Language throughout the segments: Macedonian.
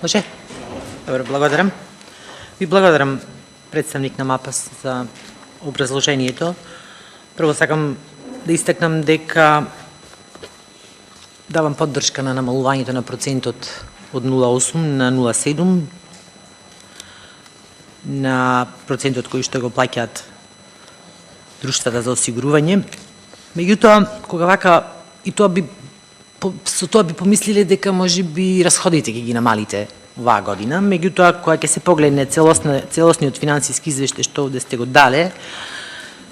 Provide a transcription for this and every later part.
Може? Добро, благодарам. Ви благодарам, представник на МАПАС, за образложението. Прво сакам да истакнам дека давам поддршка на намалувањето на процентот од 0,8 на 0,7 на процентот кој што го плаќаат друштвата за осигурување. Меѓутоа, кога вака, и тоа би со тоа би помислиле дека можеби расходите ќе ги намалите оваа година, меѓутоа кога ќе се погледне целосниот финансиски извештај што овде сте го дале,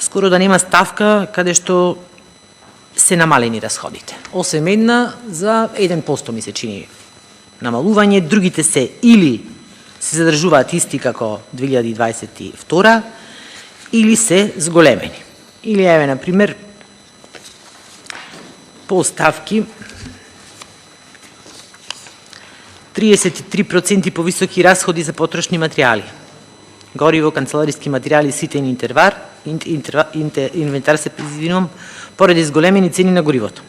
скоро да нема ставка каде што се намалени расходите. Освен една за 1% ми се чини намалување, другите се или се задржуваат исти како 2022 или се зголемени. Или еве на пример по ставки 33% повисоки расходи за потрошни материјали. Гориво, канцелариски материјали, ситен инвентар се извинувам, поради зголемени цени на горивото.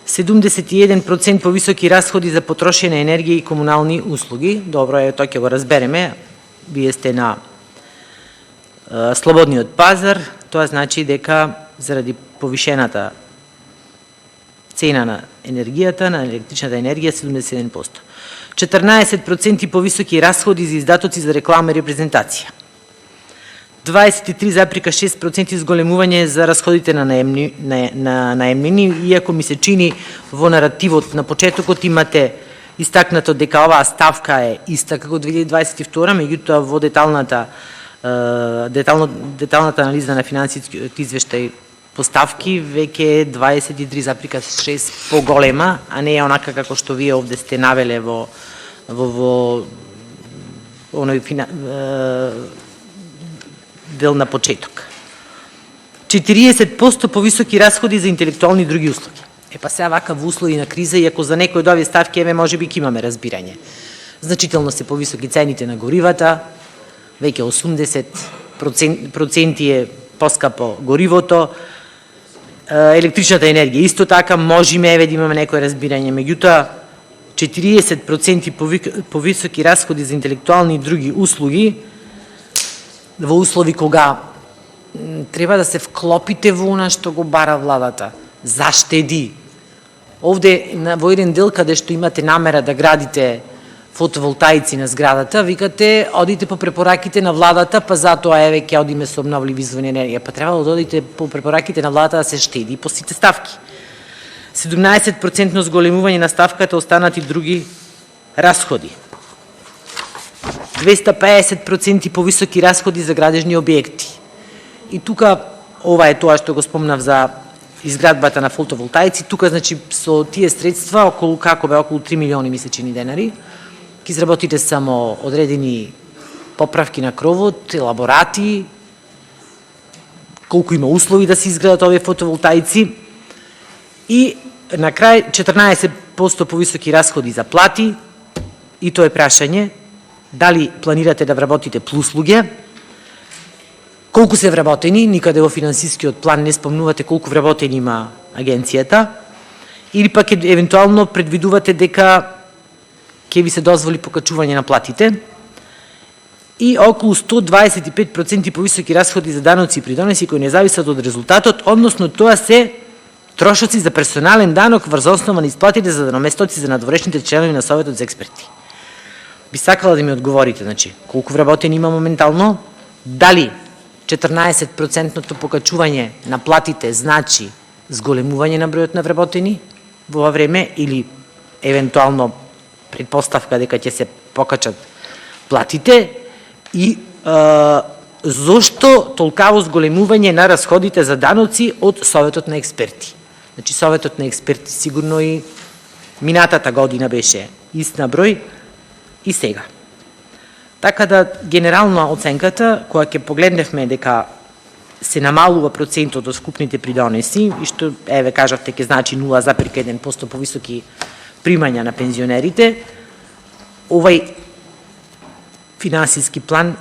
71% повисоки расходи за потрошена енергија и комунални услуги. Добро е, тоа ќе го разбереме. Вие сте на слободниот пазар, тоа значи дека заради повишената цена на енергијата, на електричната енергија 71%. 14% повисоки расходи за издатоци за реклама и репрезентација. 23,6% зголемување за расходите на наемнини, иако ми се чини во наративот на почетокот имате истакнато дека оваа ставка е иста како 2022, меѓутоа во деталната анализа на финансискиот извештај по ставки веќе 23,6 поголема, а не е онака како што вие овде сте навеле во оној дел на почеток. 40% повисоки расходи за интелектуални и други услуги. Па сега вака во услови на криза, иако за некои од овие ставки еве можеби ќе имаме разбирање. Значително се повисоки цените на горивата, веќе 80% е поскапо горивото, електричната енергија исто така, можеме еве да имаме некој разбирање, меѓутоа 40% повисоки расходи за интелектуални и други услуги во услови кога треба да се вклопите во она што го бара владата. Заштеди. Овде во еден дел каде што имате намера да градите фотоволтаици на зградата, викате одите по препораките на владата, па затоа еве ќе одиме со обновливи извори енергија. Па требало да одите по препораките на владата да се штеди по сите ставки. 17% зголемување на ставката останати други расходи. 250% повисоки расходи за градежни објекти. И тука, ова е тоа што го спомнав за изградбата на фотоволтаици, тука значи со тие средства околу 3 милиони ми се чини денари, ќе изработите само одредени поправки на кровот, елаборати, колку има услови да се изградат овие фотоволтаици и на крај 14% повисоки расходи за плати, и тоа е прашање дали планирате да вработите плюс луѓе, колку се вработени, никаде во финансискиот план не спомнувате колку вработени има агенцијата, или пак евентуално предвидувате дека ќе ви се дозволи покачување на платите, и околу 125% повисоки расходи за даноци и придонеси кои не зависат од резултатот, односно тоа се трошоци за персонален данок врз основа на исплатите за наместоци за надворешните членови на Советот за експерти. Би сакала да ми одговорите, значи, колку вработени има моментално, дали 14% покачување на платите значи зголемување на бројот на вработени во ова време или евентуално предпоставка дека ќе се покачат платите и зошто толкаво зголемување на расходите за даноци од Советот на експерти. Значи, Советот на експерти сигурно и минатата година беше ист на број и сега. Така да, генерална оценката, која ќе погледневме дека се намалува процентот од скупните придонеси, и што, еве, кажавте, ќе значи 0,1% повисоки примања на пензионерите, овај финансиски план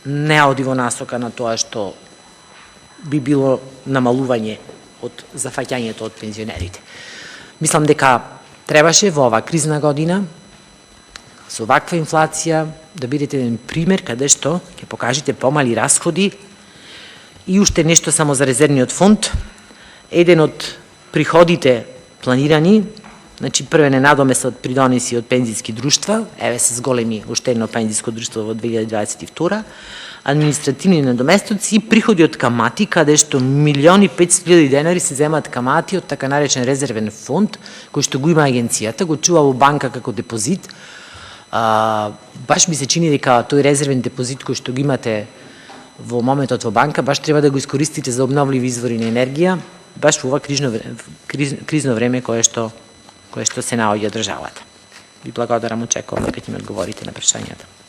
не оди во насока на тоа што би било намалување од зафаќањето од пензионерите. Мислам дека требаше во оваа кризна година со ваква инфлација да бидете еден пример каде што ќе покажете помали расходи и уште нешто само за резервниот фонд. Еден од приходите планирани, значи прве ненадомесот придонеси од пензиски друштва, еве се зголеми уште едно пензиско друштво во 2022, административни надоместоци и приходи од камати, каде што 1.500.000 денари се земаат камати од така наречен резервен фонд, кој што го има агенцијата, го чува во банка како депозит. Баш ми се чини дека тој резервен депозит кој што го имате во моментот во банка, баш треба да го искористите за обновливи извори на енергија, баш во ова кризно време кое што се наоѓа државата. Ви благодарам, очекувам дека ќе ми одговорите на прашањата.